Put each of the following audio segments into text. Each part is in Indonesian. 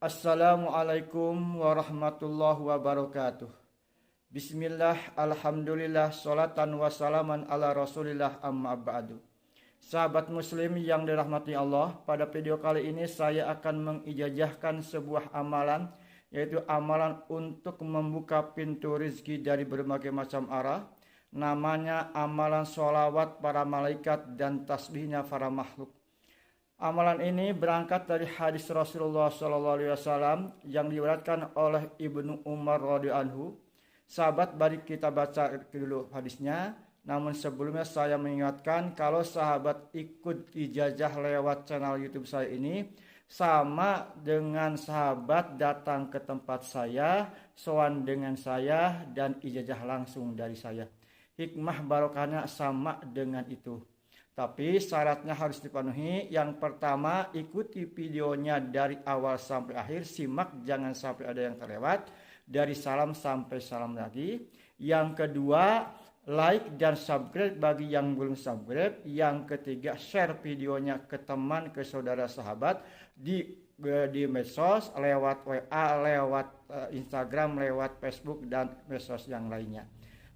Assalamualaikum warahmatullahi wabarakatuh. Bismillah, alhamdulillah, sholatan wassalaman ala rasulillah amma ba'du. Sahabat muslim yang dirahmati Allah, pada video kali ini saya akan mengijazahkan sebuah amalan, yaitu amalan untuk membuka pintu rezeki dari berbagai macam arah. Namanya amalan sholawat para malaikat dan tasbihnya para makhluk. Amalan ini berangkat dari hadis Rasulullah SAW yang diriwayatkan oleh Ibnu Umar radhiyallahu anhu. Sahabat, mari kita baca dulu hadisnya. Namun sebelumnya saya mengingatkan kalau sahabat ikut ijazah lewat channel YouTube saya ini, sama dengan sahabat datang ke tempat saya, sowan dengan saya, dan ijazah langsung dari saya. Hikmah barokahnya sama dengan itu. Tapi syaratnya harus dipenuhi. Yang pertama, ikuti videonya dari awal sampai akhir. Simak, jangan sampai ada yang terlewat. Dari salam sampai salam lagi. Yang kedua, like dan subscribe bagi yang belum subscribe. Yang ketiga, share videonya ke teman, ke saudara sahabat di medsos, lewat WA, lewat Instagram, lewat Facebook, dan medsos yang lainnya.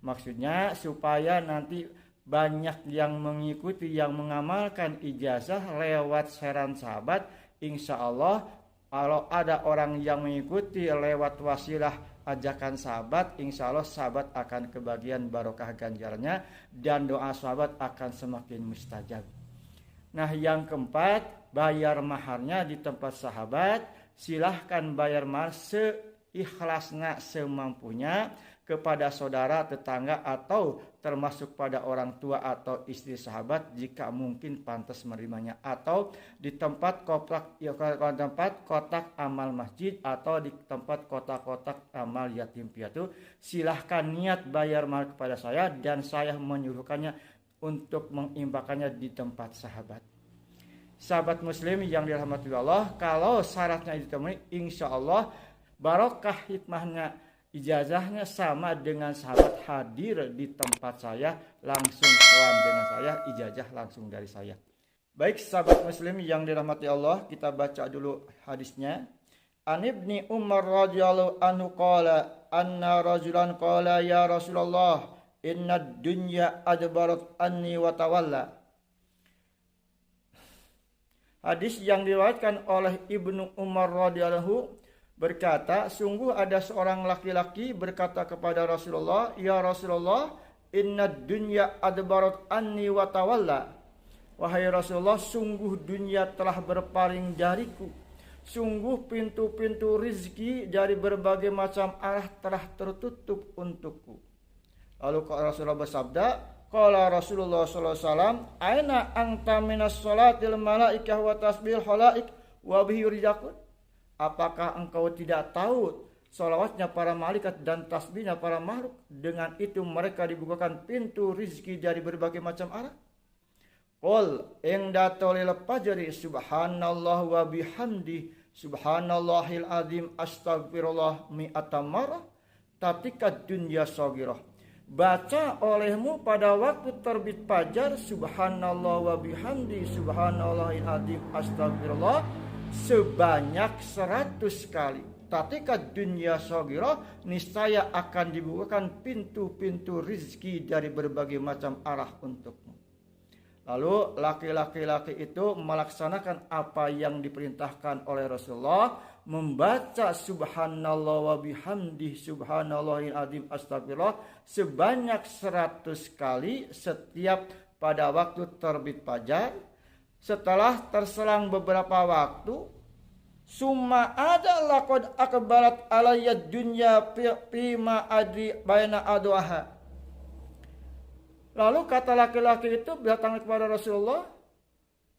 Maksudnya supaya nanti banyak yang mengikuti, yang mengamalkan ijazah lewat saran sahabat. Insya Allah kalau ada orang yang mengikuti lewat wasilah ajakan sahabat, insya Allah sahabat akan kebagian barokah ganjarannya dan doa sahabat akan semakin mustajab. Nah, yang keempat, bayar maharnya di tempat sahabat. Silahkan bayar mahar seikhlasnya, semampunya kepada saudara, tetangga, atau termasuk pada orang tua atau istri sahabat jika mungkin pantas menerimanya, atau di tempat kotak amal masjid atau di tempat kotak-kotak amal yatim piatu. Silahkan niat bayar mahar kepada saya dan saya menyuruhkannya untuk mengimpakannya di tempat sahabat. Sahabat muslim yang dirahmati Allah, kalau syaratnya ditemui, insya Allah barokah hikmahnya ijazahnya sama dengan sahabat hadir di tempat saya, langsung kawan dengan saya, ijazah langsung dari saya. Baik sahabat muslim yang dirahmati Allah, kita baca dulu hadisnya. An Ibni Umar radhiyallahu anhu qala anna rajulan qala ya Rasulullah inna dunya adbarat anni wa tawalla. Hadis yang diriwayatkan oleh Ibnu Umar radhiyallahu berkata, sungguh ada seorang laki-laki berkata kepada Rasulullah, ya Rasulullah, inna dunya adbarat anni wa tawalla. Wahai Rasulullah, sungguh dunia telah berpaling dariku. Sungguh pintu-pintu rizki dari berbagai macam arah telah tertutup untukku. Lalu Rasulullah bersabda, qala Rasulullah sallallahu alaihi wasallam, aina anta minas salatil malaikah wa tasbihil khalaik wa bihi yurzaqun. Apakah engkau tidak tahu salawatnya para malaikat dan tasbihnya para makhluk, dengan itu mereka dibukakan pintu rizki dari berbagai macam arah? Qul inda tolil fajri subhanallah wa bihamdi subhanallahil azim astagfirullah mi'ata marrah tatika dunya sagirah. Baca olehmu pada waktu terbit fajar subhanallah wa bihamdi subhanallahil azim astagfirullah sebanyak 100 kali. Tatika dunya sagirah, niscaya akan dibukakan pintu-pintu rizki dari berbagai macam arah untukmu. Lalu laki-laki itu melaksanakan apa yang diperintahkan oleh Rasulullah, membaca subhanallah wa bihamdi subhanallahil azim astagfirullah sebanyak 100 kali setiap pada waktu terbit fajar. Setelah terselang beberapa waktu, summa ada laqad akbarat alayya dunya fima adri baina adwaha. Lalu kata laki-laki itu datang kepada Rasulullah,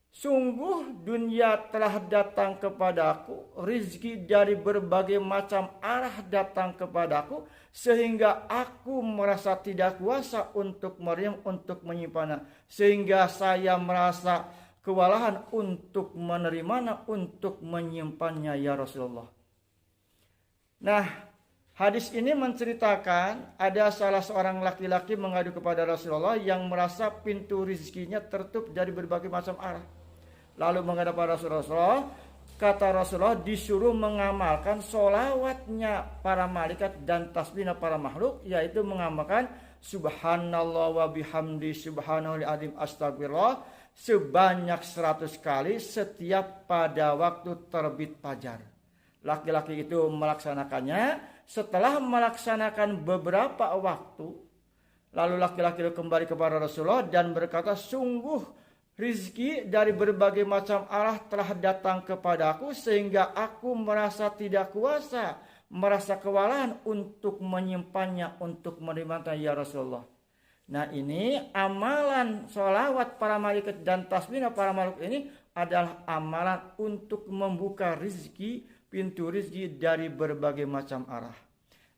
sungguh dunia telah datang kepadaku, rizki dari berbagai macam arah datang kepadaku, sehingga aku merasa tidak kuasa untuk menyimpannya, sehingga saya merasa kewalahan untuk menerimanya, untuk menyimpannya ya Rasulullah. Nah, hadis ini menceritakan ada salah seorang laki-laki mengadu kepada Rasulullah yang merasa pintu rezekinya tertutup dari berbagai macam arah. Lalu menghadap Rasulullah, kata Rasulullah disuruh mengamalkan solawatnya para malaikat dan tasbihnya para makhluk, yaitu mengamalkan subhanallah wa bihamdi subhanallahil azim astagfirullah sebanyak 100 kali setiap pada waktu terbit fajar. Laki-laki itu melaksanakannya. Setelah melaksanakan beberapa waktu, lalu laki-laki itu kembali kepada Rasulullah dan berkata, sungguh rizki dari berbagai macam arah telah datang kepadaku sehingga aku merasa tidak kuasa, merasa kewalahan untuk menyimpannya, untuk menerimanya ya Rasulullah. Nah, ini amalan sholawat para malaikat dan tasbih para makhluk ini adalah amalan untuk membuka rizki, pintu rizki dari berbagai macam arah.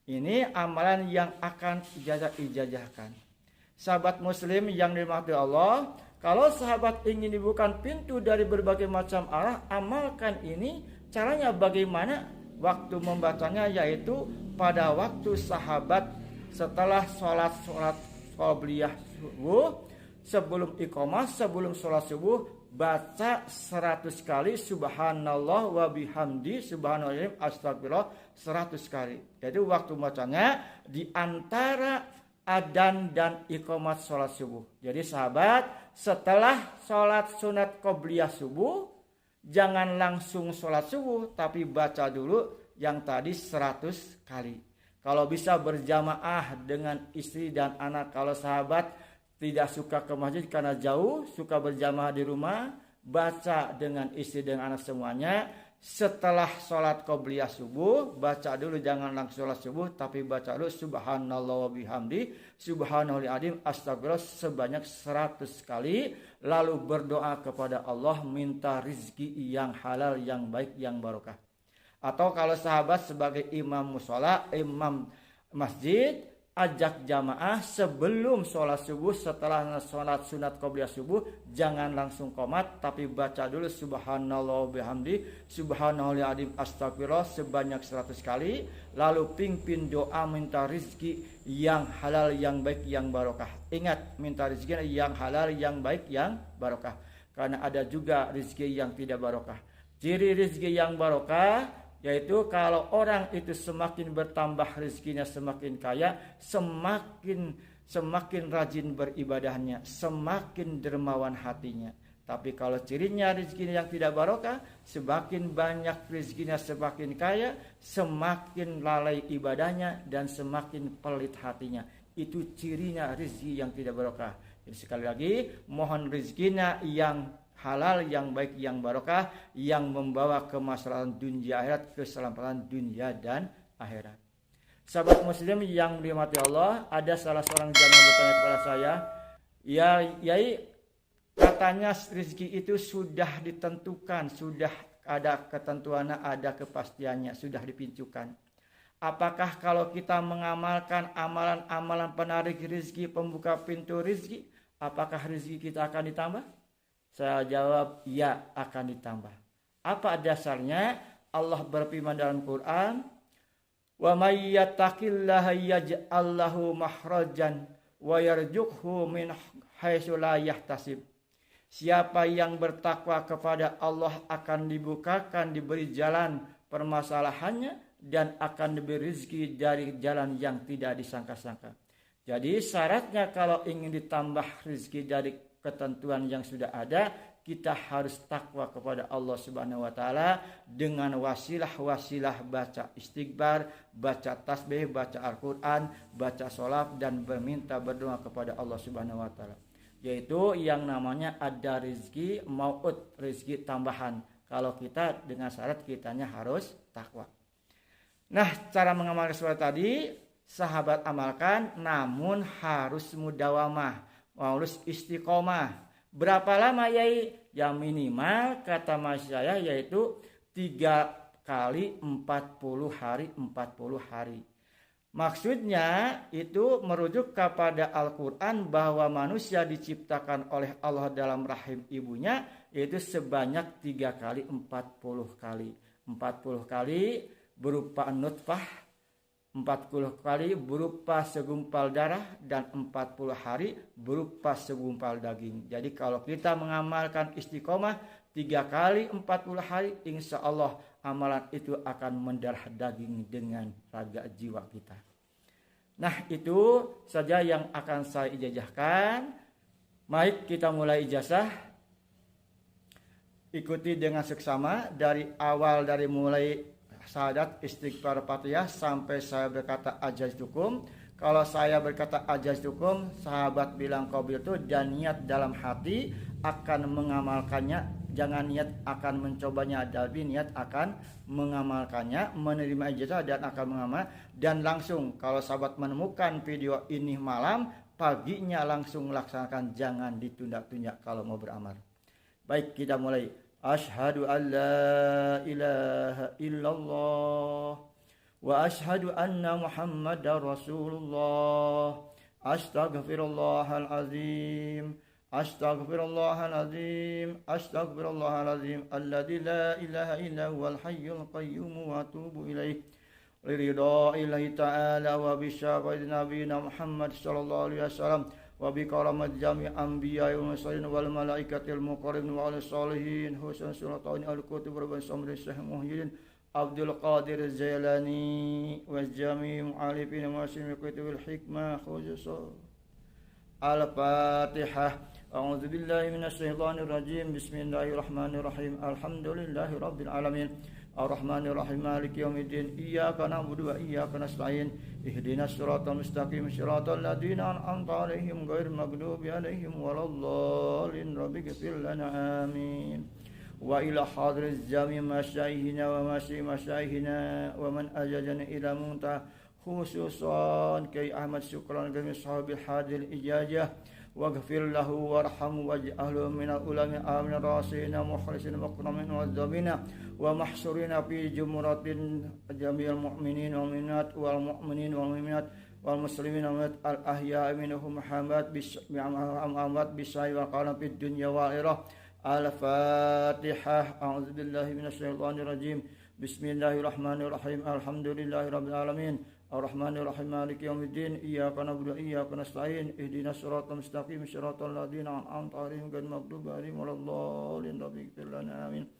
Ini amalan yang akan ijazahkan. Sahabat muslim yang dirahmati Allah, kalau sahabat ingin dibuka pintu dari berbagai macam arah, amalkan ini. Caranya bagaimana? Waktu membacanya yaitu pada waktu sahabat setelah sholat qobliyah subuh, sebelum iqamah, sebelum sholat subuh, baca 100 kali subhanallah wa bihamdi subhanallah astagfirullah 100 kali. Jadi waktu bacanya di antara adzan dan iqamat sholat subuh. Jadi sahabat, setelah sholat sunat qobliyah subuh, jangan langsung sholat subuh, tapi baca dulu yang tadi 100 kali. Kalau bisa berjamaah dengan istri dan anak. Kalau sahabat tidak suka ke masjid karena jauh, suka berjamaah di rumah, baca dengan istri dan anak semuanya. Setelah sholat qobliyah subuh, baca dulu, jangan langsung sholat subuh, tapi baca dulu subhanallah wa bihamdi subhanallahil azim astagfirullah sebanyak 100 kali. Lalu berdoa kepada Allah, minta rizki yang halal, yang baik, yang barokah. Atau kalau sahabat sebagai imam mushola, imam masjid, ajak jamaah sebelum sholat subuh, setelah sholat sunat qobliyah subuh, jangan langsung qomat, tapi baca dulu subhanallah bihamdi subhanallahil azim astagfirullah sebanyak 100 kali. Lalu pimpin doa minta rizki yang halal, yang baik, yang barokah. Ingat, minta rizki yang halal, yang baik, yang barokah. Karena ada juga rizki yang tidak barokah. Ciri rizki yang barokah yaitu kalau orang itu semakin bertambah rezekinya, semakin kaya, semakin rajin beribadahnya, semakin dermawan hatinya. Tapi kalau cirinya rezekinya yang tidak barokah, semakin banyak rezekinya, semakin kaya, semakin lalai ibadahnya dan semakin pelit hatinya. Itu cirinya rezeki yang tidak barokah. Jadi sekali lagi, mohon rezekinya yang halal, yang baik, yang barokah, yang membawa kemaslahatan dunia akhirat, keselamatan dunia dan akhirat. Sahabat muslim yang dirahmati Allah, ada salah seorang jamaah bertanya kepada saya, ya Yai, katanya rezeki itu sudah ditentukan, sudah ada ketentuannya, ada kepastiannya, sudah dipincukan. Apakah kalau kita mengamalkan amalan-amalan penarik rezeki, pembuka pintu rezeki, apakah rezeki kita akan ditambah? Saya jawab, ya, akan ditambah. Apa dasarnya? Allah berfirman dalam Quran, wa may yattaqillaha yaj'al lahu makhrajan wa yarzuqhu min haitsu la yahtasib. Siapa yang bertakwa kepada Allah akan dibukakan, diberi jalan permasalahannya, dan akan diberi rezeki dari jalan yang tidak disangka-sangka. Jadi syaratnya kalau ingin ditambah rezeki dari ketentuan yang sudah ada, kita harus takwa kepada Allah Subhanahu wa taala dengan wasilah-wasilah baca istighfar, baca tasbih, baca Al-Qur'an, baca salat dan berdoa kepada Allah Subhanahu wa taala. Yaitu yang namanya ada rezeki mau'ud, rezeki tambahan. Kalau kita dengan syarat kitanya harus takwa. Nah, cara mengamalkan seperti tadi, sahabat amalkan, namun harus mudawamah, harus istiqomah. Berapa lama Yai? Yang minimal kata mas saya yaitu 3 kali 40 hari 40 hari. Maksudnya itu merujuk kepada Al-Quran bahwa manusia diciptakan oleh Allah dalam rahim ibunya yaitu sebanyak 3 kali 40 kali. 40 kali berupa nutfah, 40 kali berupa segumpal darah, dan 40 hari berupa segumpal daging. Jadi kalau kita mengamalkan istiqomah 3 kali 40 hari, insya Allah amalan itu akan mendarah daging dengan raga jiwa kita. Nah, itu saja yang akan saya ijazahkan. Mari kita mulai ijazah. Ikuti dengan seksama dari awal, dari mulai syahadat, istighfar, fatihah sampai saya berkata ajaztukum. Kalau saya berkata ajaztukum, sahabat bilang qabil itu dan niat dalam hati akan mengamalkannya. Jangan niat akan mencobanya, tapi niat akan mengamalkannya, menerima ijazah dan akan mengamal. Dan langsung kalau sahabat menemukan video ini malam, paginya langsung laksanakan, jangan ditunda-tunda kalau mau beramal. Baik, kita mulai. Asyhadu an la ilaha illallah wa asyhadu anna Muhammadar Rasulullah. Astaghfirullahal azim. Astaghfirullahaladzim, astaghfirullahaladzim, alladzi la ilaha illa huwal hayyul qayyum wa atubu ilaih. Liridha'illahi ta'ala wa bisyafa'ati nabiyina Muhammad sallallahu alaihi wasallam wa bi karamat jami' anbiya'i wal mursalin wal malaikatil muqarrabin wa al salihin husnul sultan al-kutub rabban samri syekh muhyiddin Abdul Qadir Zailani wa jami' mu'alifin muslimin kutubul hikmah khususan. Al-Fatihah. A'udzu billahi minasy syaithanir rajim. Bismillahirrahmanirrahim. Alhamdulillahi rabbil alamin. Ar-Rahmanir Rahim. Maliki yaumiddin. Iyyaka na'budu wa iyyaka nasta'in. Ihdinas siratal mustaqim. Shiratal ladzina an'amta 'alaihim ghairil maghdubi 'alaihim waladdallin. Rabbighfir lana amin. Wa ila hadriz jami' masyaykhina wa masyaykhina wa man ajazana ila munta khususan Kiai Ahmad Syukran kami sahabil hadil ijazah waghfir lahu warhamhu waj'alhu minal ulama amin rasina mukhlisin mukramin wadzabina wa mahsurina fi jumratin jami'al mu'minin wal mu'minat wal mu'minin wal mu'minat wal muslimin wal al ahya'i minhum Muhammad bi'amat bisai wa qala fid dunya wal akhirah. Al-Fatihah. A'udzu billahi minasy syaithanir rajim. Bismillahirrahmanirrahim. Alhamdulillahirabbil alamin. Ar-Rahmanir Rahim. Maliki yaumiddin. Iyyaka na'budu wa iyyaka nasta'in. Ihdinas siratal mustaqim. Shiratal ladzina an'amta 'alaihim ghairil maghdubi 'alaihim waladdallin. Rabbighfir lana amin.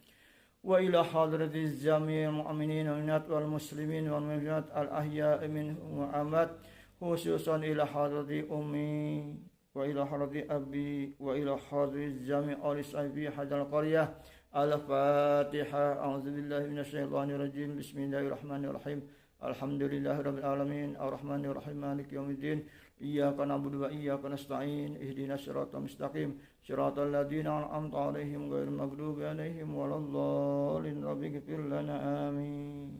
Wa ila hadratiz jami'il mu'minin wal mu'minat wal muslimin wal mu'minat al ahya'i minhum wa amwat khususan ila hadrati ummi wa ila hadrati abi wa ila hadratiz jami'il isaifi hadal qaryah. Al-Fatihah. A'udzu billahi minasy syaithanir rajim. Bismillahirrahmanirrahim. Alhamdulillahirabbil alamin. Ar-Rahmanir Rahim. Maliki yaumiddin. Iyyaka na'budu wa iyyaka nasta'in. Ihdinas siratal mustaqim. Shiratal ladzina an'amta 'alaihim ghairil maghdubi 'alaihim waladdallin. Rabbighfir lana amin.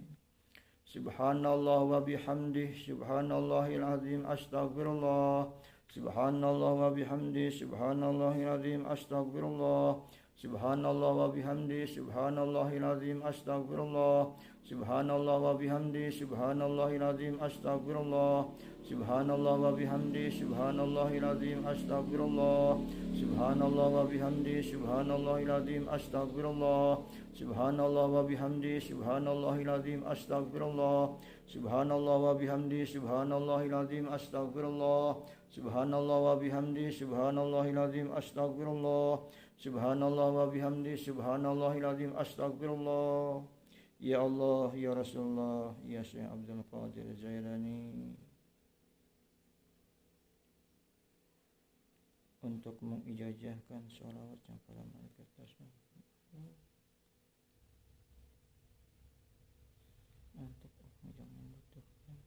Subhanallah wa bihamdihi subhanallahil azim astaghfirullah. Subhanallah wa bihamdihi subhanallahil azim astaghfirullah. Subhanallah wa bihamdihi subhanallahil azim astaghfirullah. Subhanallah wa bihamdihi subhanallahil azim astaghfirullah. Subhanallah wa bihamdihi subhanallahil azim astaghfirullah. Subhanallah wa bihamdihi subhanallahil azim astaghfirullah. Subhanallah wa bihamdihi subhanallahil azim astaghfirullah. Subhanallah wa bihamdihi subhanallahil azim astaghfirullah. Subhanallah wa bihamdihi subhanallahil azim astaghfirullah. Subhanallah wa bihamdihi subhanallahil azim astaghfirullah. Ya Allah, ya Rasulullah, ya Syekh Abdul Qadir Zailani, untuk mengijazahkan sholawat yang para malaikat tasbih untuk yang membutuhkan.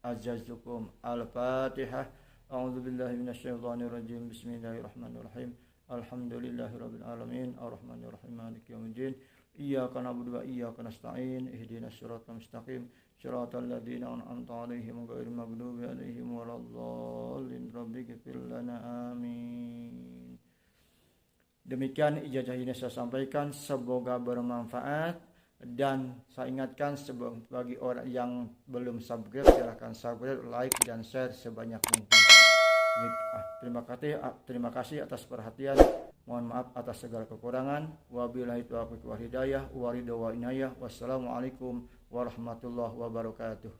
Ajaztukum Al-Fatihah. A'udzu billahi minasy syaithanir rajim. Bismillahirrahmanirrahim. Alhamdulillahirabbil alamin. Ar-Rahmanir Rahim. Maliki yaumiddin. Iyyaka na'budu wa iyyaka nasta'in. Ihdinas siratal mustaqim. Shiratal ladzina an'amta 'alaihim ghairil maghdubi 'alaihim waladdallin. Rabbighfir lana amin. Demikian ijazah ini saya sampaikan, semoga bermanfaat. Dan saya ingatkan bagi orang yang belum subscribe, silahkan subscribe, like, dan share sebanyak mungkin. Terima kasih atas perhatian. Mohon maaf atas segala kekurangan. Wabillahi taufiq wal hidayah. Wassalamualaikum warahmatullahi wabarakatuh.